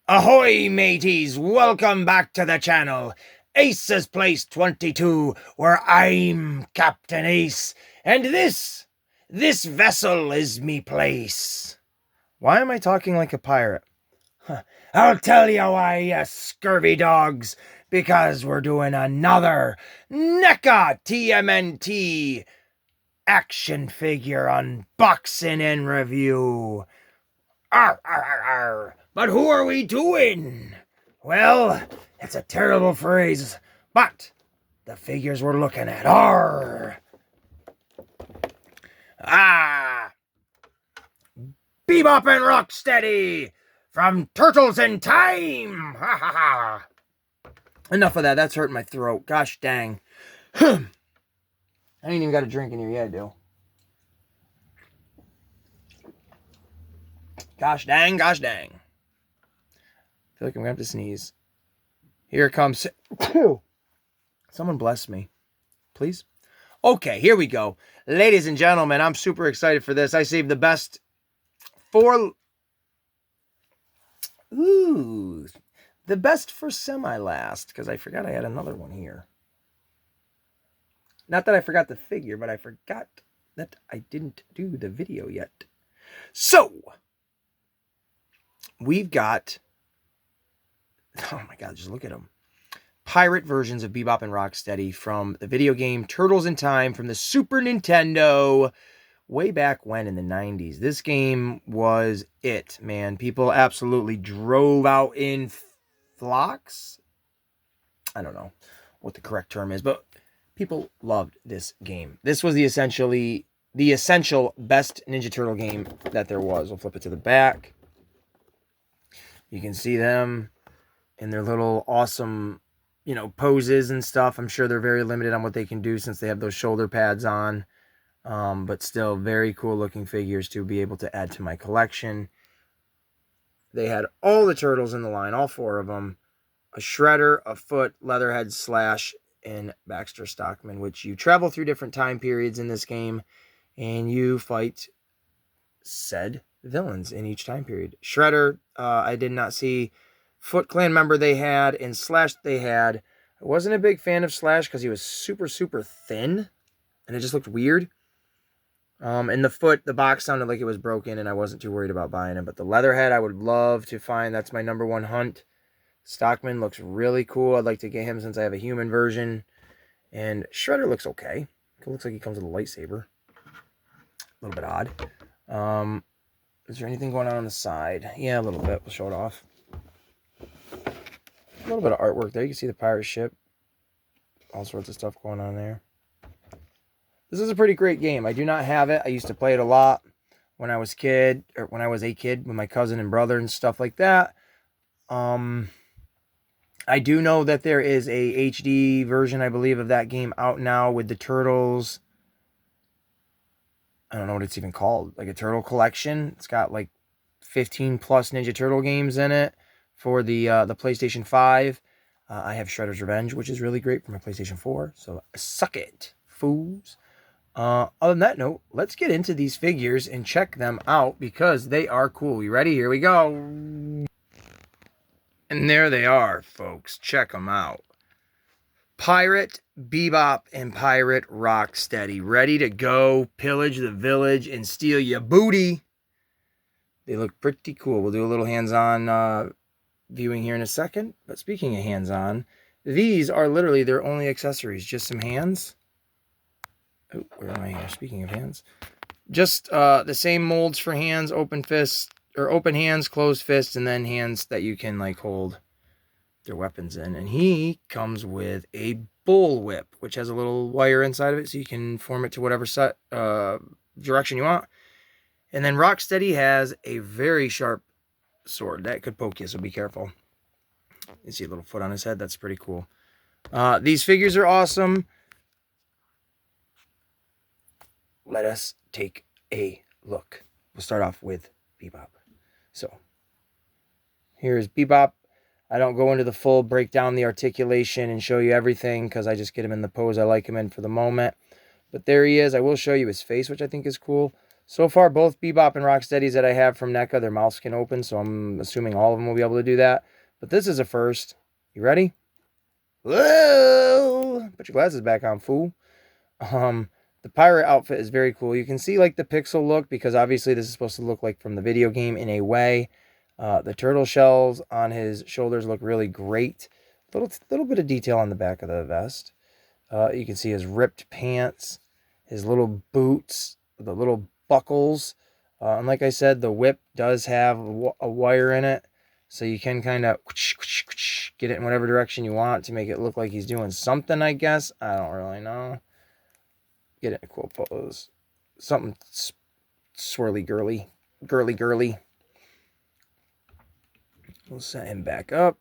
Ahoy, mateys! Welcome back to the channel. Ace's Place 22, where I'm Captain Ace, and this vessel is me place. Why am I talking like a pirate? I'll tell you why, you scurvy dogs. Because we're doing another NECA TMNT action figure unboxing and review. Arr, arr, arr, arr. But who are we doing? Well, it's a terrible phrase, but the figures we're looking at are... Bebop and Rocksteady from Turtles in Time! Ha ha ha! Enough of that, that's hurting my throat. Gosh dang. I ain't even got a drink in here yet, I do. Gosh dang, gosh dang. I feel like I'm gonna have to sneeze. Here it comes. Someone bless me, please. Okay, here we go. Ladies and gentlemen, I'm super excited for this. I saved the best for... the best for semi-last, because I forgot I had another one here. Not that I forgot the figure, but I forgot that I didn't do the video yet. So, we've got... oh my god, just look at them. Pirate versions of Bebop and Rocksteady from the video game Turtles in Time from the Super Nintendo way back when in the 90s. This game was it, man. People absolutely drove out in flocks. I don't know what the correct term is, but people loved this game. This was the essential best Ninja Turtle game that there was. We'll flip it to the back. You can see them in their little awesome, poses and stuff. I'm sure they're very limited on what they can do since they have those shoulder pads on. But still very cool looking figures to be able to add to my collection. They had all the turtles in the line, all four of them. A Shredder, a Foot, Leatherhead, Slash, and Baxter Stockman, which you travel through different time periods in this game, and you fight said villains in each time period. Shredder, I did not see. Foot Clan member they had, and Slash they had. I wasn't a big fan of Slash because he was super, super thin, and it just looked weird. And the Foot, the box sounded like it was broken, and I wasn't too worried about buying it. But the Leatherhead, I would love to find. That's my number one hunt. Stockman looks really cool. I'd like to get him since I have a human version. And Shredder looks okay. It looks like he comes with a lightsaber. A little bit odd. Is there anything going on the side? Yeah, a little bit. We'll show it off. A little bit of artwork there. You can see the pirate ship. All sorts of stuff going on there. This is a pretty great game. I do not have it. I used to play it a lot when I was a kid with my cousin and brother and stuff like that. I do know that there is a HD version, I believe, of that game out now with the Turtles. I don't know what it's even called. Like a Turtle Collection. It's got like 15 plus Ninja Turtle games in it for the PlayStation 5. I have Shredder's Revenge, which is really great for my PlayStation 4. So suck it, fools. Other than that note, let's get into these figures and check them out because they are cool. You ready? Here we go. And there they are, folks. Check them out. Pirate Bebop and Pirate Rocksteady. Ready to go pillage the village and steal your booty. They look pretty cool. We'll do a little hands-on viewing here in a second. But speaking of hands-on, these are literally their only accessories. Just some hands. Oh, where am I here? Speaking of hands. Just the same molds for hands, open fists, or open hands, closed fists, and then hands that you can like hold their weapons in. And he comes with a bullwhip, which has a little wire inside of it so you can form it to whatever direction you want. And then Rocksteady has a very sharp sword that could poke you, so be careful. You see a little foot on his head. That's pretty cool. These figures are awesome. Let us take a look. We'll start off with Bebop. So, here's Bebop. I don't go into the full breakdown, the articulation, and show you everything because I just get him in the pose I like him in for the moment. But there he is. I will show you his face, which I think is cool. So far, both Bebop and Rocksteadies that I have from NECA, their mouths can open, so I'm assuming all of them will be able to do that. But this is a first. You ready? Whoa! Put your glasses back on, fool. Um, the pirate outfit is very cool. You can see like the pixel look because obviously this is supposed to look like from the video game in a way. The turtle shells on his shoulders look really great. Little bit of detail on the back of the vest. You can see his ripped pants, his little boots, the little buckles. And like I said, the whip does have a wire in it. So you can kind of get it in whatever direction you want to make it look like he's doing something, I guess. I don't really know. Get it in a cool pose. Something swirly girly. Girly. We'll set him back up.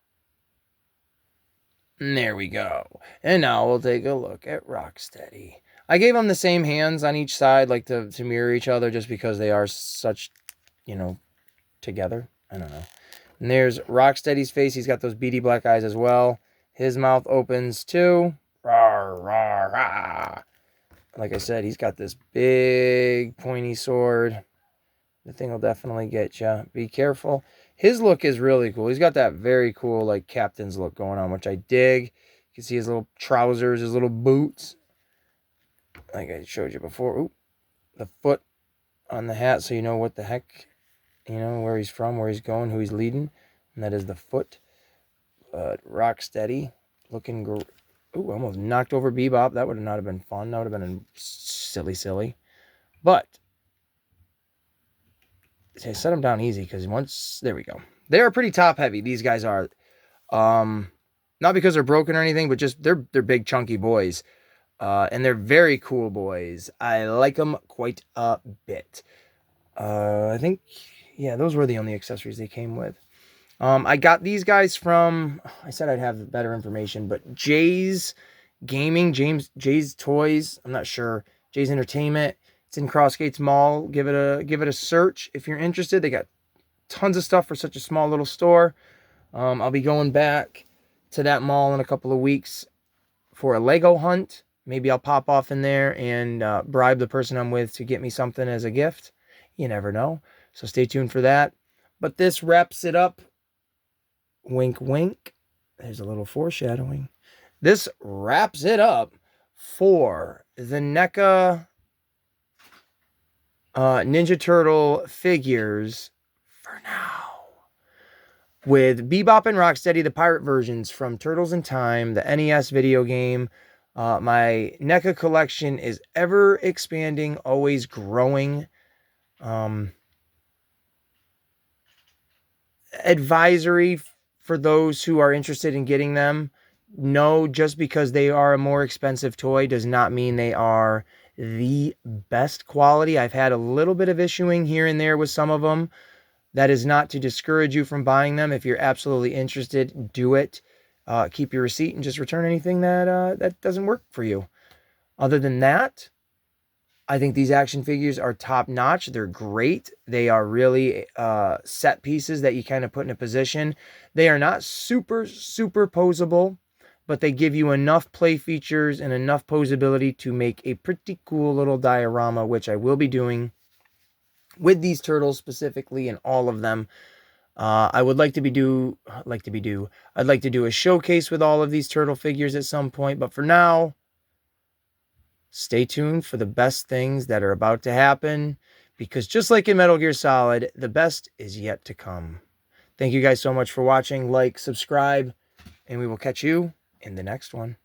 And there we go. And now we'll take a look at Rocksteady. I gave them the same hands on each side, like to mirror each other, just because they are such, together. I don't know. And there's Rocksteady's face. He's got those beady black eyes as well. His mouth opens too. Rawr, rawr, rawr. Like I said, he's got this big pointy sword. The thing will definitely get you. Be careful. His look is really cool. He's got that very cool, like, captain's look going on, which I dig. You can see his little trousers, his little boots. Like I showed you before. Ooh, the foot on the hat, so you know what the heck, where he's from, where he's going, who he's leading. And that is the foot. Rocksteady. Looking ooh, almost knocked over Bebop. That would not have been fun. That would have been silly. But I set them down easy because there we go. They are pretty top heavy. These guys are, not because they're broken or anything, but just they're big chunky boys, and they're very cool boys. I like them quite a bit. I think, yeah, those were the only accessories they came with. I got these guys from, I said I'd have better information, but Jay's Gaming, Jay's Toys. I'm not sure. Jay's Entertainment. It's in Crossgates Mall. Give it a search if you're interested. They got tons of stuff for such a small little store. I'll be going back to that mall in a couple of weeks for a Lego hunt. Maybe I'll pop off in there and bribe the person I'm with to get me something as a gift. You never know. So stay tuned for that. But this wraps it up. Wink, wink. There's a little foreshadowing. This wraps it up for the NECA Ninja Turtle figures for now. With Bebop and Rocksteady, the pirate versions from Turtles in Time, the NES video game. My NECA collection is ever expanding, always growing. Advisory for those who are interested in getting them. No, just because they are a more expensive toy does not mean they are the best quality. I've had a little bit of issuing here and there with some of them. That is not to discourage you from buying them. If you're absolutely interested, do it. Keep your receipt and just return anything that doesn't work for you. Other than that, I think these action figures are top notch. They're great. They are really set pieces that you kind of put in a position. They are not super posable, but they give you enough play features and enough posability to make a pretty cool little diorama, which I will be doing with these turtles specifically and all of them. I would like to do a showcase with all of these turtle figures at some point, but for now, stay tuned for the best things that are about to happen, because just like in Metal Gear Solid, the best is yet to come. Thank you guys so much for watching. Like, subscribe, and we will catch you in the next one.